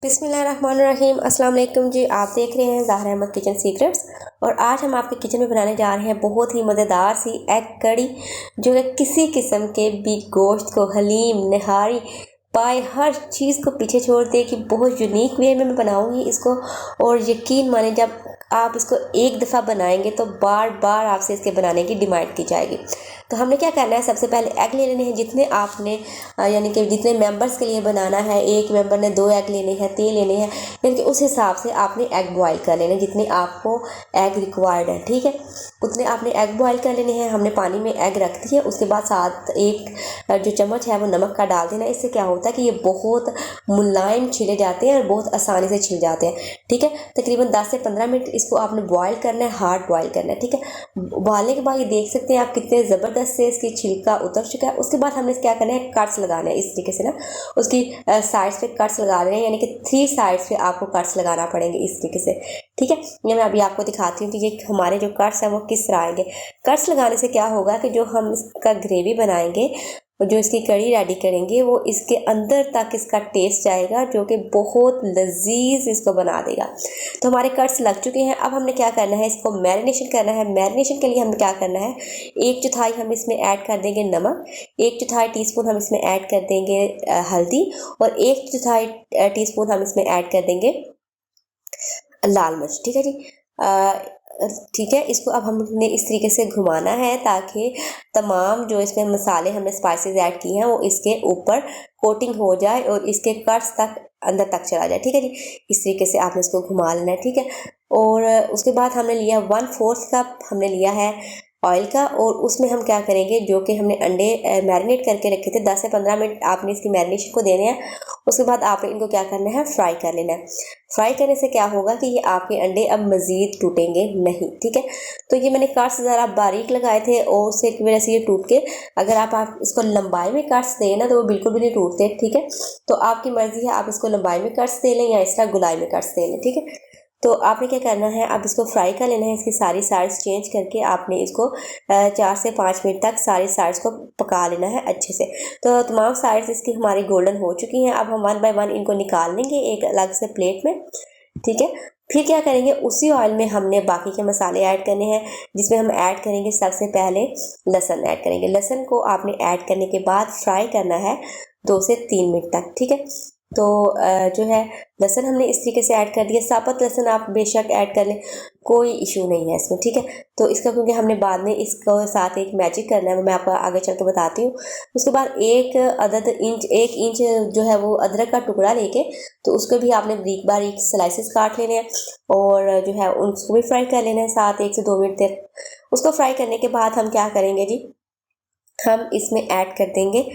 बिस्मिल्लाहिर्रहमानिर्रहीम। अस्सलाम वालेकुम जी। आप देख रहे हैं ज़हरा अहमद किचन सीक्रेट्स और आज हम आपके किचन में बनाने जा रहे हैं बहुत ही मज़ेदार सी एग कड़ी, जो है किसी किस्म के भी गोश्त को, हलीम, नहारी, पाए, हर चीज़ को पीछे छोड़ दे कि बहुत यूनिक वे में मैं बनाऊंगी इसको। और यकीन माने, जब आप इसको एक दफ़ा बनाएंगे तो बार बार आपसे इसके बनाने की डिमांड की जाएगी। तो हमने क्या करना है, सबसे पहले एग ले लेने हैं जितने आपने यानी कि जितने मेंबर्स के लिए बनाना है। एक मेंबर ने 2 एग लेने हैं, 3 लेने हैं, यानी कि उस हिसाब से आपने एग बॉयल कर लेने हैं जितने आपको एग रिक्वायर्ड है। ठीक है, उतने आपने एग बॉयल कर लेने हैं। हमने पानी में एग रख दिए, उसके बाद साथ एक जो चम्मच है वो नमक का डाल देना। इससे क्या होता है कि ये बहुत मुलायम छिले जाते हैं और बहुत आसानी से छिल जाते हैं। ठीक है, तकरीबन 10 से 15 मिनट इसको आपने बॉयल करना है, हार्ड बॉयल करना है। ठीक है, उबालने के बाद ये देख सकते हैं आप कितने ज़बरदस्त से इसकी छिलका उतर चुका है। उसके बाद हमने क्या करना है, कट्स लगाना है इस तरीके से ना, उसकी साइड्स पे कट्स लगा रहे हैं, यानी कि 3 साइड्स पे आपको कट्स लगाना पड़ेंगे इस तरीके से। ठीक है, ये मैं अभी आपको दिखाती हूँ कि ये हमारे जो कट्स हैं वो किस तरह आएंगे। कट्स लगाने से क्या होगा कि जो हम इसका ग्रेवी बनाएंगे, जो इसकी कड़ी रेडी करेंगे, वो इसके अंदर तक इसका टेस्ट जाएगा, जो कि बहुत लजीज इसको बना देगा। तो हमारे कट्स लग चुके हैं। अब हमने क्या करना है, इसको मैरिनेशन करना है। मैरिनेशन के लिए हमें क्या करना है, 1/4 हम इसमें ऐड कर देंगे नमक, 1/4 टीस्पून हम इसमें ऐड कर देंगे हल्दी, और 1/4 टीस्पून हम इसमें ऐड कर देंगे लाल मिर्च। ठीक है जी। ठीक है, इसको अब हमने इस तरीके से घुमाना है ताकि तमाम जो इसमें मसाले हमने स्पाइसेस ऐड किए हैं वो इसके ऊपर कोटिंग हो जाए और इसके कट्स तक अंदर तक चला जाए। ठीक है जी, इस तरीके से आपने इसको घुमा लेना है। ठीक है, और उसके बाद हमने लिया 1/4 कप हमने लिया है ऑयल का, और उसमें हम क्या करेंगे, जो कि हमने अंडे मैरिनेट करके रखे थे, 10 से 15 मिनट आपने इसकी मैरिनेशन को देने हैं। उसके बाद आपने इनको क्या करना है, फ्राई कर लेना है। फ्राई करने से क्या होगा कि ये आपके अंडे अब मज़ीद टूटेंगे नहीं। ठीक है, तो ये मैंने कट्स ज़रा बारीक लगाए थे और उससे की वजह से ये टूट के, अगर आप इसको लंबाई में कट्स दें ना तो वो बिल्कुल भी नहीं टूटते। ठीक है, तो आपकी मर्ज़ी है, आप इसको लंबाई में कट्स दे लें या इस तरह गुलाई में कट्स दे लें। ठीक है, तो आपने क्या करना है, आप इसको फ्राई कर लेना है। इसकी सारी साइड्स चेंज करके आपने इसको 4 से 5 मिनट तक सारी साइड्स को पका लेना है अच्छे से। तो तमाम साइड्स इसकी हमारी गोल्डन हो चुकी हैं। अब हम 1 बाय 1 इनको निकाल लेंगे एक अलग से प्लेट में। ठीक है, फिर क्या करेंगे, उसी ऑयल में हमने बाकी के मसाले ऐड करने हैं, जिसमें हम ऐड करेंगे सबसे पहले लहसुन ऐड करेंगे। लहसुन को आपने ऐड करने के बाद फ्राई करना है 2 से 3 मिनट तक। ठीक है, तो जो है लहसुन हमने इस तरीके से ऐड कर दिया। साबुत लहसुन आप बेशक ऐड कर लें, कोई इशू नहीं है इसमें। ठीक है, तो इसका क्योंकि हमने बाद में इसको साथ एक मैजिक करना है, वो मैं आपको आगे चल के बताती हूँ। उसके बाद 1 इंच जो है वो अदरक का टुकड़ा लेके, तो उसको भी आपने बारीक बारीक स्लाइसेस काट लेने हैं और जो है उसको भी फ्राई कर लेना है साथ 1 से 2 मिनट तक। उसको फ्राई करने के बाद हम क्या करेंगे जी, हम इसमें ऐड कर देंगे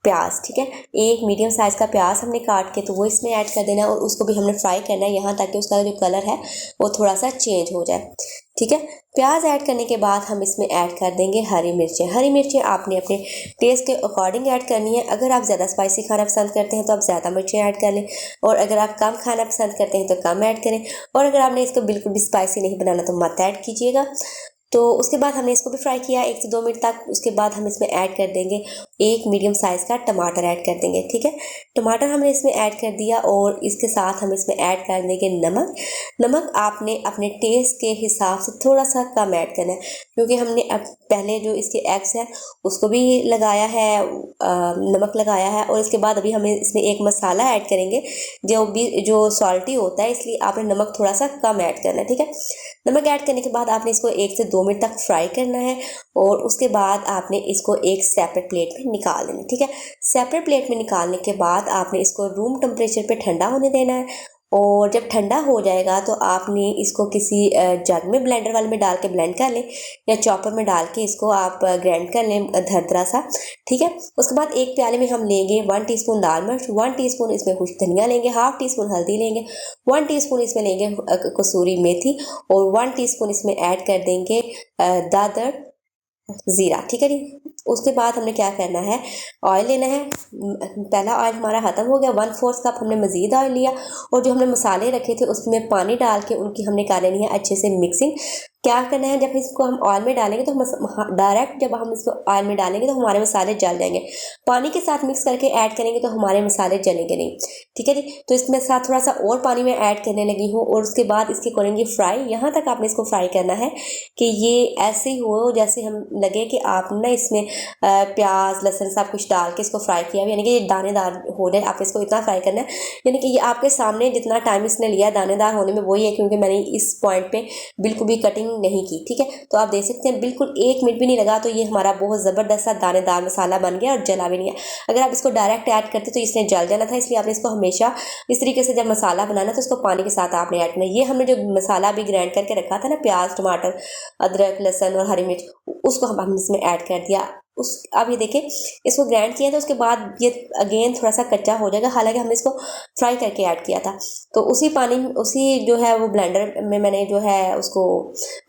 प्याज। ठीक है, एक मीडियम साइज़ का प्याज हमने काट के तो वो इसमें ऐड कर देना है और उसको भी हमने फ्राई करना है यहाँ तक कि उसका जो कलर है वो थोड़ा सा चेंज हो जाए। ठीक है, प्याज ऐड करने के बाद हम इसमें ऐड कर देंगे हरी मिर्चें। हरी मिर्चें आपने अपने टेस्ट के अकॉर्डिंग ऐड करनी है। अगर आप ज़्यादा स्पाइसी खाना पसंद करते हैं तो आप ज़्यादा मिर्चें ऐड कर लें, और अगर आप कम खाना पसंद करते हैं तो कम ऐड करें, और अगर आपने इसको बिल्कुल भी स्पाइसी नहीं बनाना तो मत ऐड कीजिएगा। तो उसके बाद हमने इसको भी फ्राई किया 1 से 2 मिनट तक। उसके बाद हम इसमें ऐड कर देंगे एक मीडियम साइज़ का टमाटर ऐड कर देंगे। ठीक है, टमाटर हमने इसमें ऐड कर दिया और इसके साथ हम इसमें ऐड कर देंगे नमक। नमक आपने अपने टेस्ट के हिसाब से थोड़ा सा कम ऐड करना है, क्योंकि हमने अब पहले जो इसके एग्स हैं उसको भी लगाया है, नमक लगाया है, और इसके बाद अभी हमें इसमें एक मसाला ऐड करेंगे जो सॉल्टी होता है, इसलिए आपने नमक थोड़ा सा कम ऐड करना है। ठीक है, नमक ऐड करने के बाद आपने इसको 1 से 2 मिनट तक फ्राई करना है और उसके बाद आपने इसको एक सेपरेट प्लेट में निकाल देना है। ठीक है, सेपरेट प्लेट में निकालने के बाद आपने इसको रूम टेम्परेचर पे ठंडा होने देना है, और जब ठंडा हो जाएगा तो आपने इसको किसी जग में, ब्लेंडर वाले में डाल के ब्लेंड कर लें, या चॉपर में डाल के इसको आप ग्राइंड कर लें दरदरा सा। ठीक है, उसके बाद एक प्याले में हम लेंगे 1 टीस्पून लाल मिर्च, 1 टीस्पून इसमें कुछ धनिया लेंगे, हाफ टीस्पून हल्दी लेंगे, 1 टीस्पून इसमें लेंगे कसूरी मेथी, और 1 टीस्पून इसमें ऐड कर देंगे दादर ज़ीरा। ठीक है जी, उसके बाद हमने क्या करना है, ऑयल लेना है। पहला ऑयल हमारा ख़त्म हो गया, 1/4 कप हमने मज़ीद ऑयल लिया, और जो हमने मसाले रखे थे उसमें पानी डाल के उनकी हमने कर लेनी है अच्छे से मिक्सिंग। क्या करना है, जब इसको हम ऑयल में डालेंगे तो हम डायरेक्ट जब हम इसको ऑयल में डालेंगे तो हमारे मसाले जल जाएंगे। पानी के साथ मिक्स करके ऐड करेंगे तो हमारे मसाले जलेंगे नहीं, ठीक है जी। तो इसमें साथ थोड़ा सा और पानी में ऐड करने लगी हूँ और उसके बाद इसके करेंगे फ्राई। यहाँ तक आपने इसको फ्राई करना है कि ये ऐसे ही हो जैसे हम लगे कि आपने इसमें प्याज लहसुन सब कुछ डाल के इसको फ्राई किया, यानी कि ये दानेदार हो जाए। आपने इसको इतना फ्राई करना है, यानी कि ये आपके सामने जितना टाइम इसने लिया दानेदार होने में वही है, क्योंकि मैंने इस पॉइंट पे बिल्कुल भी कटिंग नहीं की, ठीक है। तो आप देख सकते हैं बिल्कुल 1 मिनट भी नहीं लगा तो ये हमारा बहुत ज़बरदस्त सा दानेदार मसाला बन गया और जला भी नहीं है। अगर आप इसको डायरेक्ट ऐड करते तो इसने जल जाना था, इसलिए आपने इसको हमेशा इस तरीके से जब मसाला बनाना तो इसको पानी के साथ आपने ऐड करना। ये हमने जो मसाला भी ग्राइंड करके रखा था ना, प्याज टमाटर अदरक लहसुन और हरी मिर्च, उसको हमने इसमें ऐड कर दिया। अब ये देखें इसको ग्राइंड किया तो उसके बाद ये अगेन थोड़ा सा कच्चा हो जाएगा, हालांकि हमने इसको फ्राई करके ऐड किया था। तो उसी पानी उसी जो है वो ब्लेंडर में मैंने जो है उसको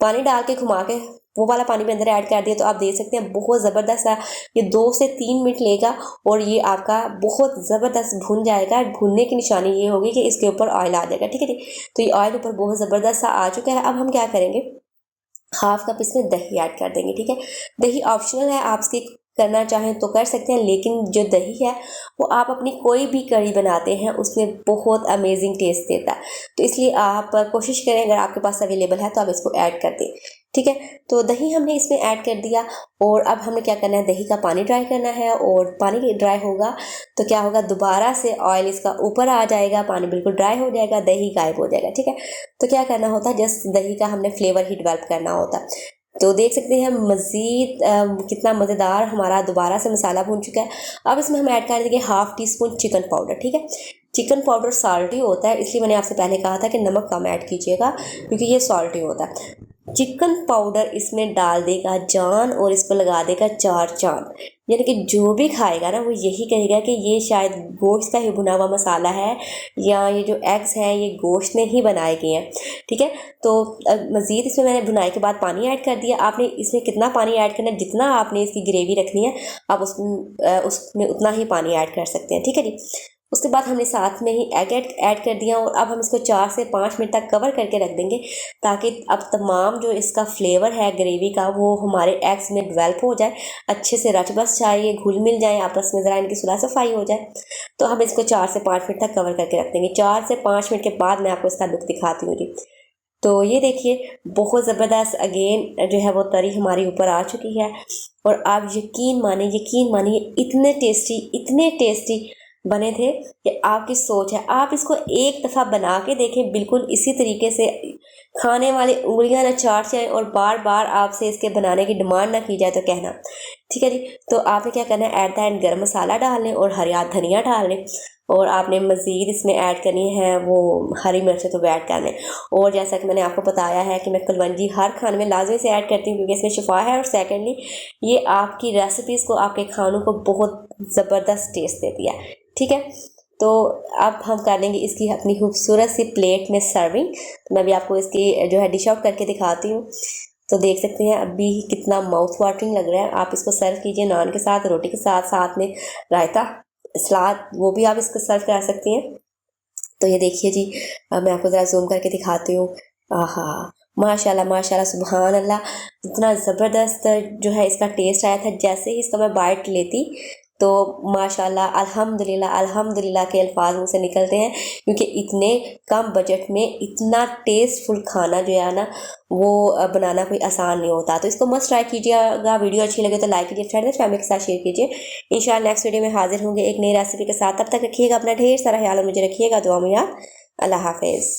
पानी डाल के घुमा के वो वाला पानी भी अंदर ऐड कर दिया। तो आप देख सकते हैं बहुत ज़बरदस्त है, ये 2 से 3 मिनट लेगा और ये आपका बहुत ज़बरदस्त भुन जाएगा। भुनने की निशानी ये होगी कि इसके ऊपर ऑयल आ जाएगा, ठीक है जी। तो ये ऑयल ऊपर बहुत ज़बरदस्त सा आ चुका है। अब हम क्या करेंगे, हाफ कप इसमें दही ऐड कर देंगे, ठीक है। दही ऑप्शनल है, आप इसकी करना चाहें तो कर सकते हैं, लेकिन जो दही है वो आप अपनी कोई भी कढ़ी बनाते हैं उसमें बहुत अमेजिंग टेस्ट देता है। तो इसलिए आप कोशिश करें, अगर आपके पास अवेलेबल है तो आप इसको ऐड कर दें, ठीक है। तो दही हमने इसमें ऐड कर दिया और अब हमने क्या करना है, दही का पानी ड्राई करना है। और पानी ड्राई होगा तो क्या होगा, दोबारा से ऑयल इसका ऊपर आ जाएगा, पानी बिल्कुल ड्राई हो जाएगा, दही गायब हो जाएगा, ठीक है। तो क्या करना होता है, जस्ट दही का हमने फ्लेवर ही डेवलप करना होता है। तो देख सकते हैं मज़ीद कितना मज़ेदार हमारा दोबारा से मसाला भून चुका है। अब इसमें हम ऐड कर देंगे half tea spoon chicken powder, ठीक है। चिकन पाउडर सॉल्टी होता है, इसलिए मैंने आपसे पहले कहा था कि नमक कम ऐड कीजिएगा क्योंकि ये सॉल्टी होता है। चिकन पाउडर इसमें डाल देगा जान और इसको लगा देगा 4 चांद, यानी कि जो भी खाएगा ना वो यही कहेगा कि ये शायद गोश्त का ही भुना हुआ मसाला है या ये जो एग्स हैं ये गोश्त ने ही बनाए गए हैं, ठीक है। तो मज़ीद इसमें मैंने भुनाई के बाद पानी ऐड कर दिया। आपने इसमें कितना पानी ऐड करना है, जितना आपने इसकी ग्रेवी रखनी है आप उसमें उतना ही पानी ऐड कर सकते हैं, ठीक है जी। उसके बाद हमने साथ में ही एग ऐड कर दिया और अब हम इसको 4 से 5 मिनट तक कवर करके रख देंगे, ताकि अब तमाम जो इसका फ्लेवर है ग्रेवी का वो हमारे एग्स में डेवलप हो जाए, अच्छे से रच बस जाए, ये घुल मिल जाए आपस में, ज़रा इनकी सुलह सफाई हो जाए। तो हम इसको 4 से 5 मिनट तक कवर करके रख देंगे। 4 से 5 मिनट के बाद मैं आपको इसका लुक दिखाती हूँ जी। तो ये देखिए बहुत ज़बरदस्त अगेन जो है वो तरी हमारी ऊपर आ चुकी है और आप यकीन मानिए इतने टेस्टी बने थे कि आपकी सोच है, आप इसको एक दफ़ा बना के देखें, बिल्कुल इसी तरीके से खाने वाली उंगलियां न चाट जाएं और बार बार आपसे इसके बनाने की डिमांड ना की जाए तो कहना, ठीक है जी। तो आपने क्या करना है, एट द एंड गर्म मसाला डाल लें और हरिया धनिया डाल लें और आपने मज़ीद इसमें ऐड करनी है वो हरी मिर्चें तो ऐड कर लें। और जैसा कि मैंने आपको बताया है कि मैं कलवंजी हर खाने में लाजमी से ऐड करती हूँ क्योंकि इसमें शिफा है और सेकेंडली ये आपकी रेसिपीज़ को आपके खानों को बहुत ज़बरदस्त टेस्ट देती है, ठीक है। तो अब हम कर लेंगे इसकी अपनी खूबसूरत सी प्लेट में सर्विंग। तो मैं भी आपको इसकी जो है डिश आउट करके दिखाती हूँ। तो देख सकते हैं अभी कितना माउथ वाटरिंग लग रहा है। आप इसको सर्व कीजिए नान के साथ, रोटी के साथ, साथ में रायता सलाद वो भी आप इसको सर्व कर सकती हैं। तो ये देखिए जी, मैं आपको ज़रा जूम करके दिखाती हूँ। आहा माशाल्लाह माशाल्लाह सुभान अल्लाह, इतना ज़बरदस्त जो है इसका टेस्ट आया था। जैसे ही इसका मैं बाइट लेती तो माशाल्लाह अल्हम्दुलिल्लाह अल्हम्दुलिल्लाह के अल्फाज मुझसे निकलते हैं, क्योंकि इतने कम बजट में इतना टेस्टफुल खाना जो है ना वो बनाना कोई आसान नहीं होता। तो इसको मस्ट ट्राई कीजिएगा। वीडियो अच्छी लगे तो लाइक कीजिए, फ्रेंड एंड फैमिली के साथ शेयर कीजिए। इंशाल्लाह नेक्स्ट वीडियो में हाजिर होंगे एक नई रेसिपी के साथ। तब तक रखिएगा अपना ढेर सारा ख्याल और मुझे रखिएगा दुआ में याद। अल्लाह हाफिज़।